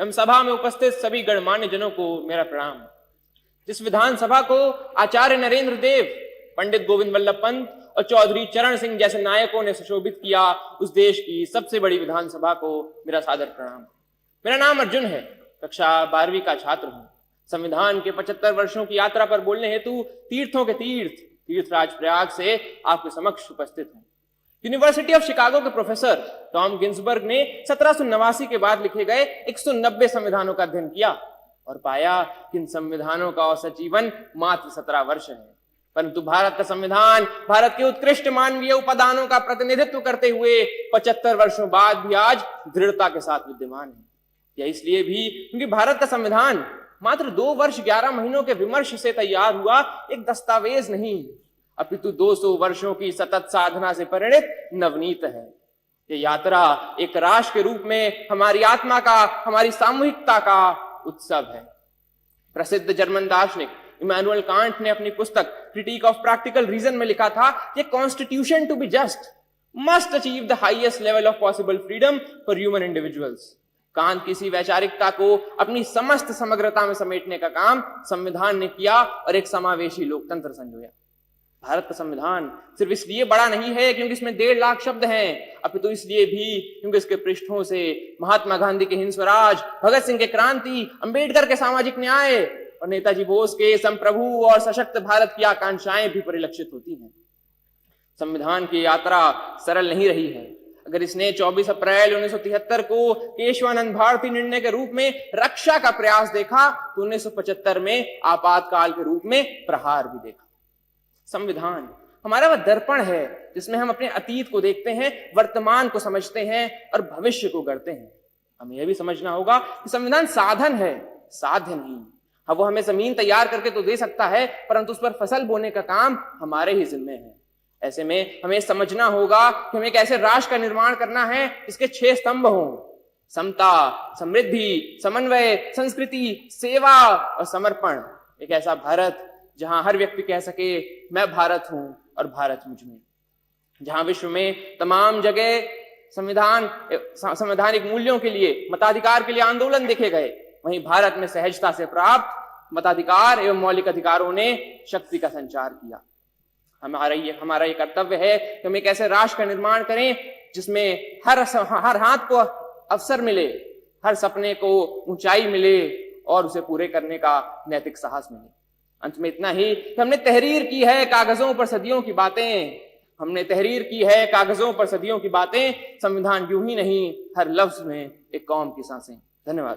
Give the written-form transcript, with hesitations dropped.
एवं सभा में उपस्थित सभी गणमान्य जनों को मेरा प्रणाम। जिस विधानसभा को आचार्य नरेंद्र देव, पंडित गोविंद वल्लभ पंत और चौधरी चरण सिंह जैसे नायकों ने सुशोभित किया, उस देश की सबसे बड़ी विधानसभा को मेरा सादर प्रणाम। मेरा नाम अर्जुन है, कक्षा 12वीं का छात्र हूं। संविधान के 75 वर्षों की यात्रा पर बोलने हेतु तीर्थों के तीर्थराज प्रयाग से आपके समक्ष उपस्थित हूं। यूनिवर्सिटी ऑफ शिकागो के प्रोफेसर टॉम गिन्सबर्ग ने 1789 के बाद लिखे गए 190 संविधानों का अध्ययन किया और पाया कि इन संविधानों का औसत जीवन मात्र 17 वर्ष है। परंतु भारत का संविधान भारत के उत्कृष्ट मानवीय उपादानों का प्रतिनिधित्व करते हुए 75 वर्षों बाद भी आज दृढ़ता के साथ विद्यमान है। यह इसलिए भी क्योंकि भारत का संविधान मात्र 2 वर्ष 11 महीनों के विमर्श से तैयार हुआ एक दस्तावेज नहीं, अपितु 200 वर्षों की सतत साधना से परिणित नवनीत है। यह यात्रा एक राष्ट्र के रूप में हमारी आत्मा का, हमारी सामूहिकता का उत्सव है। प्रसिद्ध जर्मन दार्शनिक इमैनुअल कांट ने अपनी पुस्तक क्रिटिक ऑफ प्रैक्टिकल रीजन में लिखा था कि constitution to be just must achieve the highest level of possible freedom for human individuals. Kant की इसी वैचारिकता को अपनी समस्त समग्रता में समेटने का काम संविधान ने किया और एक समावेशी लोकतंत्र संजोया। भारत का संविधान सिर्फ इसलिए बड़ा नहीं है क्योंकि इसमें 1.5 लाख शब्द हैं, अपितु इसलिए भी क्योंकि इसके पृष्ठों से महात्मा गांधी के हिंद स्वराज, भगत सिंह के क्रांति, अंबेडकर के सामाजिक न्याय और नेताजी बोस के संप्रभु और सशक्त भारत की आकांक्षाएं भी परिलक्षित होती हैं। संविधान की यात्रा सरल नहीं रही है। अगर इसने 24 अप्रैल 1973 को केशवानंद भारती निर्णय के रूप में रक्षा का प्रयास देखा तो 1975 में आपातकाल के रूप में प्रहार भी देखा। संविधान हमारा वह दर्पण है जिसमें हम अपने अतीत को देखते हैं, वर्तमान को समझते हैं और भविष्य को गढ़ते हैं। हमें यह भी समझना होगा कि संविधान साधन है, साध्य नहीं। हाँ, वो हमें जमीन तैयार करके तो दे सकता है, परंतु उस पर फसल बोने का काम हमारे ही जिम्मे है। ऐसे में हमें समझना होगा कि हमें एक ऐसे राष्ट्र का निर्माण करना है जिसके 6 स्तंभ हों: समता, समृद्धि, समन्वय, संस्कृति, सेवा और समर्पण। एक ऐसा भारत जहां हर व्यक्ति कह सके मैं भारत हूं और भारत मुझ में। जहां विश्व में तमाम जगह संवैधानिक मूल्यों के लिए, मताधिकार के लिए आंदोलन देखे गए, वहीं भारत में सहजता से प्राप्त मताधिकार एवं मौलिक अधिकारों ने शक्ति का संचार किया। हमारा ये कर्तव्य है कि हम एक ऐसे राष्ट्र का निर्माण करें जिसमें हर हाथ को अवसर मिले, हर सपने को ऊंचाई मिले और उसे पूरे करने का नैतिक साहस मिले। अंत में इतना ही कि हमने तहरीर की है कागजों पर सदियों की बातें, हमने तहरीर की है कागजों पर सदियों की बातें, संविधान यूं ही नहीं, हर लफ्ज में एक कौम की सांसें। धन्यवाद।